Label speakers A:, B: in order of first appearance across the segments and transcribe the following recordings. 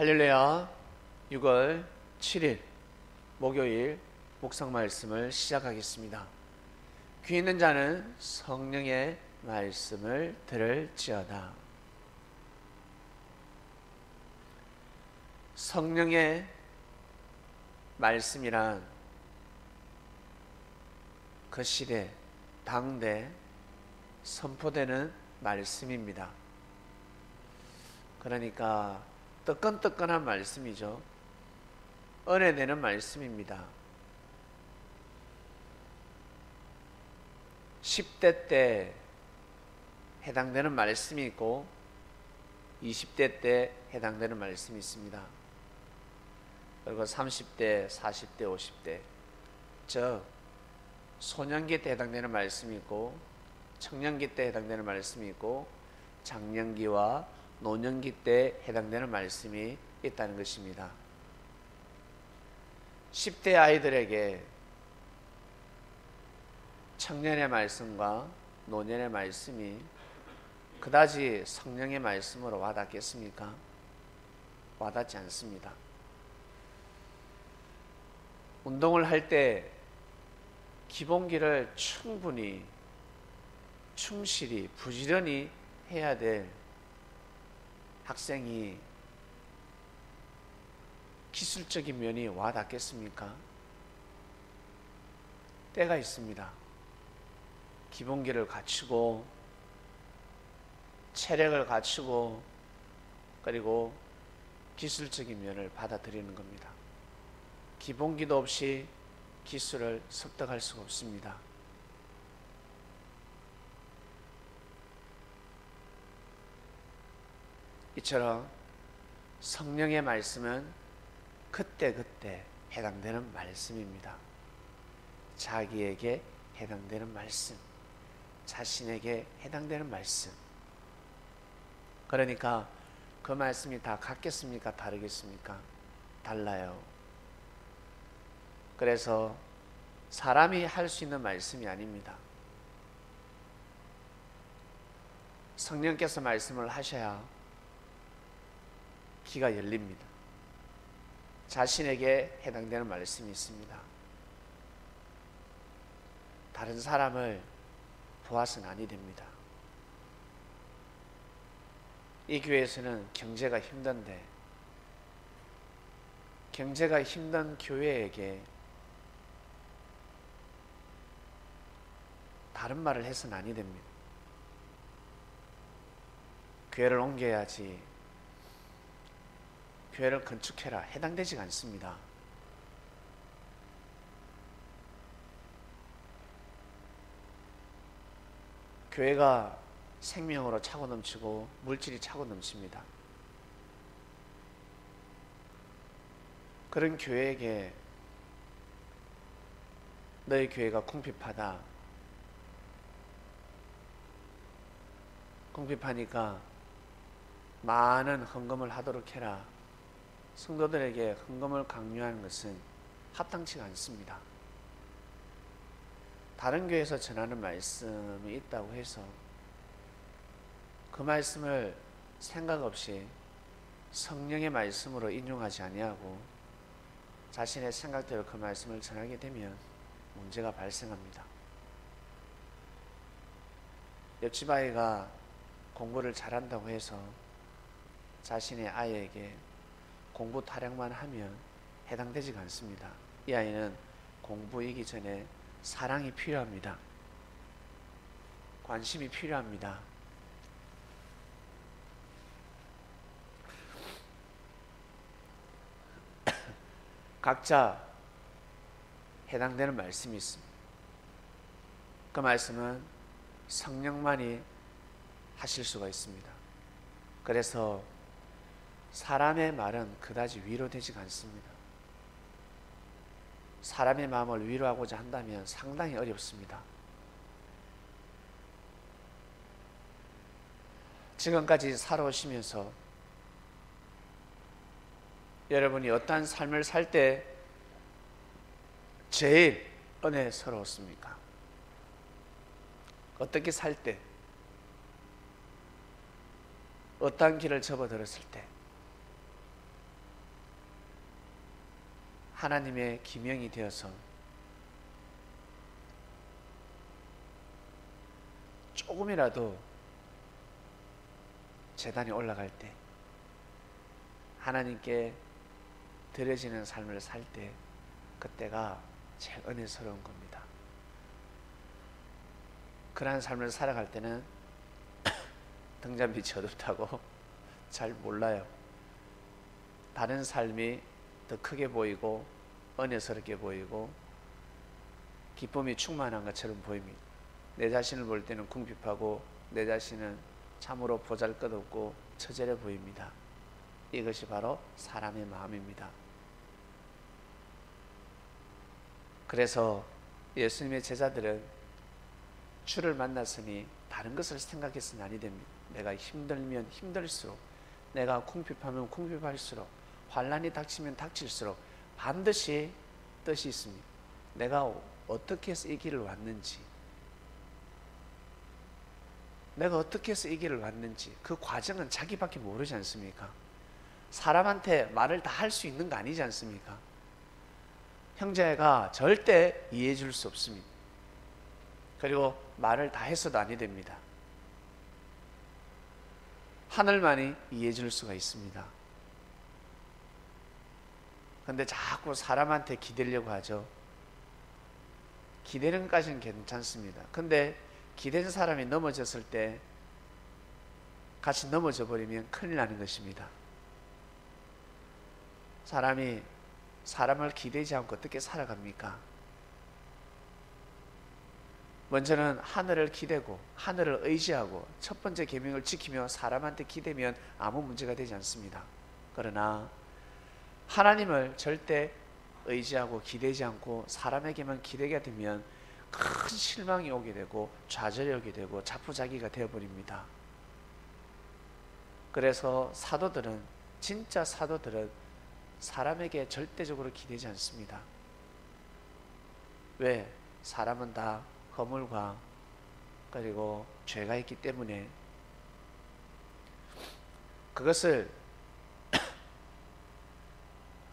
A: 할렐루야. 6월 7일 목요일 묵상 말씀을 시작하겠습니다. 귀 있는 자는 성령의 말씀을 들을지어다. 성령의 말씀이란 그 시대, 당대 선포되는 말씀입니다. 그러니까 뜨끈뜨끈한 말씀이죠. 은혜되는 말씀입니다. 10대 때 해당되는 말씀이 있고 20대 때 해당되는 말씀이 있습니다. 그리고 30대, 40대, 50대 즉 소년기 때 해당되는 말씀이 있고 청년기 때 해당되는 말씀이 있고 장년기와 노년기 때 해당되는 말씀이 있다는 것입니다. 10대 아이들에게 청년의 말씀과 노년의 말씀이 그다지 성령의 말씀으로 와닿겠습니까? 와닿지 않습니다. 운동을 할 때 기본기를 충분히, 충실히, 부지런히 해야 될 학생이 기술적인 면이 와닿겠습니까? 때가 있습니다. 기본기를 갖추고 체력을 갖추고 그리고 기술적인 면을 받아들이는 겁니다. 기본기도 없이 기술을 습득할 수가 없습니다. 이처럼 성령의 말씀은 그때그때 해당되는 말씀입니다. 자기에게 해당되는 말씀, 자신에게 해당되는 말씀. 그러니까 그 말씀이 다 같겠습니까? 다르겠습니까? 달라요. 그래서 사람이 할 수 있는 말씀이 아닙니다. 성령께서 말씀을 하셔야 귀가 열립니다. 자신에게 해당되는 말씀이 있습니다. 다른 사람을 보아서는 아니 됩니다. 이 교회에서는 경제가 힘든데 경제가 힘든 교회에게 다른 말을 해서는 아니 됩니다. 교회를 옮겨야지, 교회를 건축해라, 해당되지가 않습니다. 교회가 생명으로 차고 넘치고 물질이 차고 넘칩니다. 그런 교회에게 너희 교회가 궁핍하다, 궁핍하니까 많은 헌금을 하도록 해라, 성도들에게 헌금을 강요하는 것은 합당치가 않습니다. 다른 교회에서 전하는 말씀이 있다고 해서 그 말씀을 생각 없이 성령의 말씀으로 인용하지 아니하고 자신의 생각대로 그 말씀을 전하게 되면 문제가 발생합니다. 옆집 아이가 공부를 잘한다고 해서 자신의 아이에게 공부 타령만 하면 해당되지가 않습니다. 이 아이는 공부이기 전에 사랑이 필요합니다. 관심이 필요합니다. 각자 해당되는 말씀이 있습니다. 그 말씀은 성령만이 하실 수가 있습니다. 그래서 사람의 말은 그다지 위로되지가 않습니다. 사람의 마음을 위로하고자 한다면 상당히 어렵습니다. 지금까지 살아오시면서 여러분이 어떠한 삶을 살 때 제일 은혜스러웠습니까? 어떻게 살 때, 어떠한 길을 접어들었을 때 하나님의 기명이 되어서 조금이라도 제단이 올라갈 때, 하나님께 드려지는 삶을 살 때, 그때가 제일 은혜스러운 겁니다. 그러한 삶을 살아갈 때는 등잔빛이 어둡다고 잘 몰라요. 다른 삶이 더 크게 보이고 은혜스럽게 보이고 기쁨이 충만한 것처럼 보입니다. 내 자신을 볼 때는 궁핍하고 내 자신은 참으로 보잘것없고 처절해 보입니다. 이것이 바로 사람의 마음입니다. 그래서 예수님의 제자들은 주를 만났으니 다른 것을 생각해서는 아니 됩니다. 내가 힘들면 힘들수록, 내가 궁핍하면 궁핍할수록, 환난이 닥치면 닥칠수록 반드시 뜻이 있습니다. 내가 어떻게 해서 이 길을 왔는지, 내가 어떻게 해서 이 길을 왔는지 그 과정은 자기밖에 모르지 않습니까? 사람한테 말을 다 할 수 있는 거 아니지 않습니까? 형제가 절대 이해해 줄 수 없습니다. 그리고 말을 다 해서도 아니 됩니다. 하늘만이 이해해 줄 수가 있습니다. 근데 자꾸 사람한테 기대려고 하죠. 기대는 것까지는 괜찮습니다. 근데 기댄 사람이 넘어졌을 때 같이 넘어져 버리면 큰일 나는 것입니다. 사람이 사람을 기대지 않고 어떻게 살아갑니까? 먼저는 하늘을 기대고 하늘을 의지하고 첫 번째 계명을 지키며 사람한테 기대면 아무 문제가 되지 않습니다. 그러나 하나님을 절대 의지하고 기대지 않고 사람에게만 기대게 되면 큰 실망이 오게 되고 좌절이 오게 되고 자포자기가 되어버립니다. 그래서 사도들은, 진짜 사도들은 사람에게 절대적으로 기대지 않습니다. 왜? 사람은 다 허물과 그리고 죄가 있기 때문에 그것을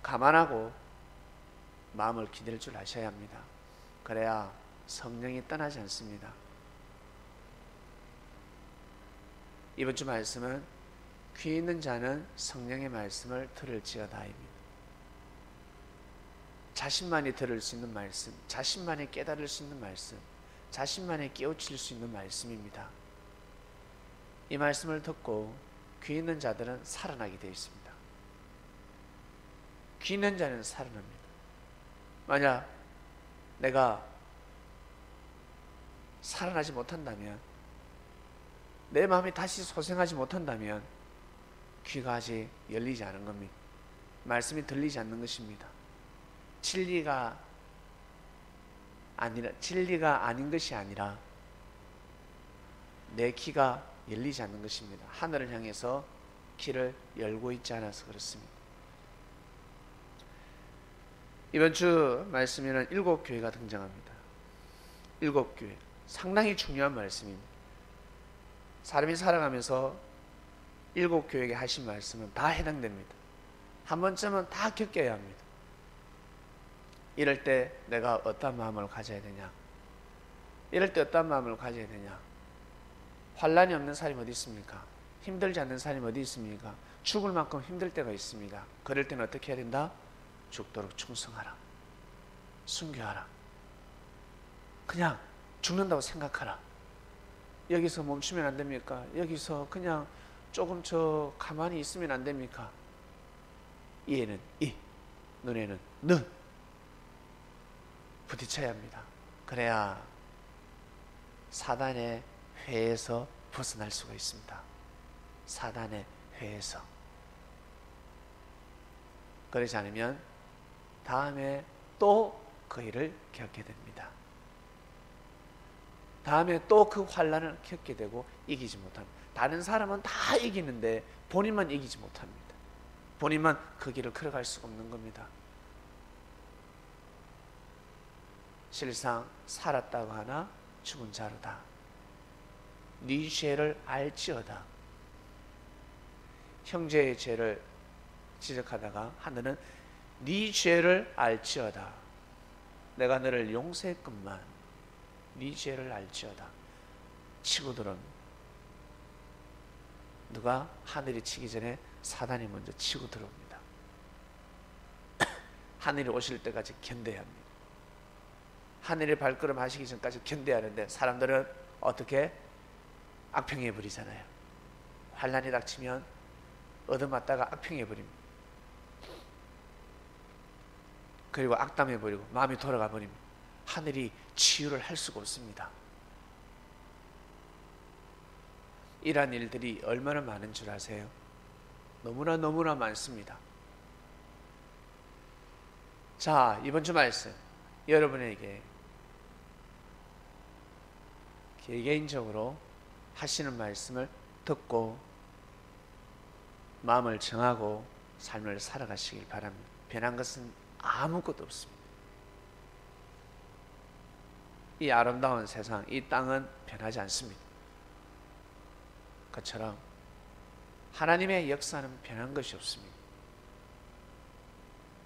A: 감안하고 마음을 기댈 줄 아셔야 합니다. 그래야 성령이 떠나지 않습니다. 이번 주 말씀은 귀 있는 자는 성령의 말씀을 들을지어다입니다. 자신만이 들을 수 있는 말씀, 자신만이 깨달을 수 있는 말씀, 자신만이 깨우칠 수 있는 말씀입니다. 이 말씀을 듣고 귀 있는 자들은 살아나게 되어 있습니다. 귀 있는 자는 살아납니다. 만약 내가 살아나지 못한다면, 내 마음이 다시 소생하지 못한다면 귀가 아직 열리지 않은 겁니다. 말씀이 들리지 않는 것입니다. 진리가 아닌 것이 아니라 내 귀가 열리지 않는 것입니다. 하늘을 향해서 귀를 열고 있지 않아서 그렇습니다. 이번 주 말씀에는 7교회가 등장합니다. 7교회. 상당히 중요한 말씀입니다. 사람이 살아가면서 7교회에게 하신 말씀은 다 해당됩니다. 한 번쯤은 다 겪어야 합니다. 이럴 때 내가 어떤 마음을 가져야 되냐? 이럴 때 어떤 마음을 가져야 되냐? 환난이 없는 사람이 어디 있습니까? 힘들지 않는 사람이 어디 있습니까? 죽을 만큼 힘들 때가 있습니다. 그럴 때는 어떻게 해야 된다? 죽도록 충성하라. 순교하라. 그냥 죽는다고 생각하라. 여기서 멈추면 안 됩니까? 여기서 그냥 조금 가만히 있으면 안 됩니까? 이에는 이, 눈에는 눈. 부딪혀야 합니다. 그래야 사단의 회에서 벗어날 수가 있습니다. 사단의 회에서. 그러지 않으면 다음에 또 그 일을 겪게 됩니다. 다음에 또 그 환난을 겪게 되고 이기지 못합니다. 다른 사람은 다 이기는데 본인만 이기지 못합니다. 본인만 그 길을 걸어갈 수가 없는 겁니다. 실상 살았다고 하나 죽은 자로다. 네 죄를 알지어다. 형제의 죄를 지적하다가 하늘은 네 죄를 알지어다. 내가 너를 용서했건만 네 죄를 알지어다. 치고 들어옵니다. 누가? 하늘이 치기 전에 사단이 먼저 치고 들어옵니다. 하늘이 오실 때까지 견뎌야 합니다. 하늘이 발걸음 하시기 전까지 견뎌야 하는데 사람들은 어떻게? 악평해 버리잖아요. 환난이 닥치면 얻어맞다가 악평해 버립니다. 그리고 악담해 버리고 마음이 돌아가 버립니다. 하늘이 치유를 할 수가 없습니다. 이러한 일들이 얼마나 많은 줄 아세요? 너무나 많습니다. 자, 이번 주 말씀 여러분에게 개개인적으로 하시는 말씀을 듣고 마음을 정하고 삶을 살아가시길 바랍니다. 변한 것은 아무것도 없습니다. 이 아름다운 세상, 이 땅은 변하지 않습니다. 그처럼 하나님의 역사는 변한 것이 없습니다.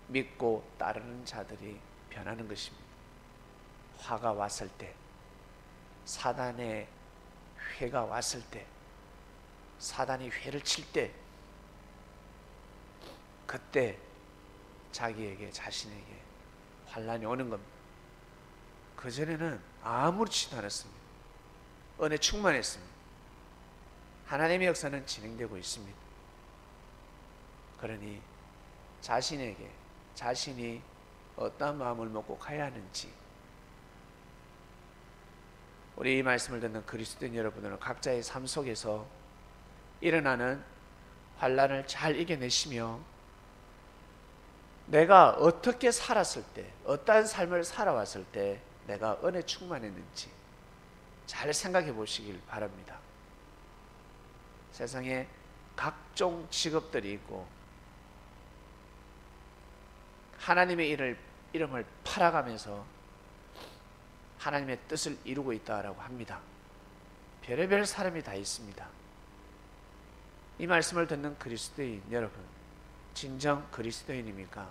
A: 믿고 따르는 자들이 변하는 것입니다. 화가 왔을 때, 사단의 회가 왔을 때, 사단이 회를 칠 때, 그때 자기에게, 자신에게 환난이 오는 겁니다. 그전에는 아무렇지도 않았습니다. 은혜 충만했습니다. 하나님의 역사는 진행되고 있습니다. 그러니 자신에게, 자신이 어떤 마음을 먹고 가야 하는지, 우리 이 말씀을 듣는 그리스도인 여러분들은 각자의 삶 속에서 일어나는 환난을 잘 이겨내시며 내가 어떻게 살았을 때, 어떠한 삶을 살아왔을 때 내가 은혜 충만했는지 잘 생각해 보시길 바랍니다. 세상에 각종 직업들이 있고 하나님의 이름을 팔아가면서 하나님의 뜻을 이루고 있다라고 합니다. 별의별 사람이 다 있습니다. 이 말씀을 듣는 그리스도인 여러분, 진정 그리스도인입니까?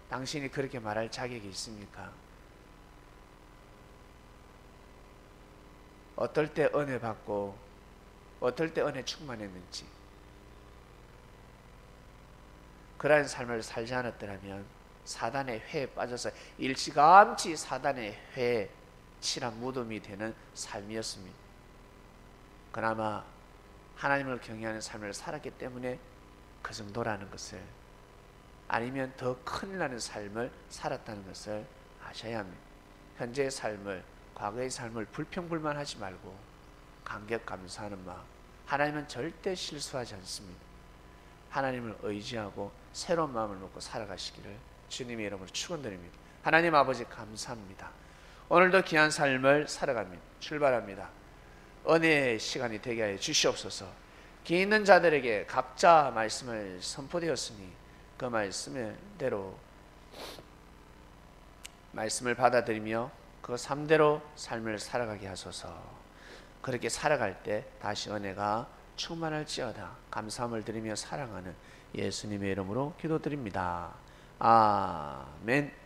A: 당신이 그렇게 말할 자격이 있습니까? 어떨 때 은혜 받고 어떨 때 은혜 충만했는지, 그러한 삶을 살지 않았더라면 사단의 회에 빠져서 일찌감치 사단의 회에 칠한 무덤이 되는 삶이었습니다. 그나마 하나님을 경외하는 삶을 살았기 때문에 그 정도라는 것을, 아니면 더 큰일 나는 삶을 살았다는 것을 아셔야 합니다. 현재의 삶을, 과거의 삶을 불평불만하지 말고 감격 감사하는 마음. 하나님은 절대 실수하지 않습니다. 하나님을 의지하고 새로운 마음을 먹고 살아가시기를 주님의 이름으로 축원드립니다. 하나님 아버지 감사합니다. 오늘도 귀한 삶을 살아갑니다. 출발합니다. 은혜의 시간이 되게 하여 주시옵소서. 기 있는 자들에게 각자 말씀을 선포되었으니 그 말씀대로 말씀을 받아들이며 그 삶대로 삶을 살아가게 하소서. 그렇게 살아갈 때 다시 은혜가 충만할지어다. 감사함을 드리며 사랑하는 예수님의 이름으로 기도드립니다. 아멘.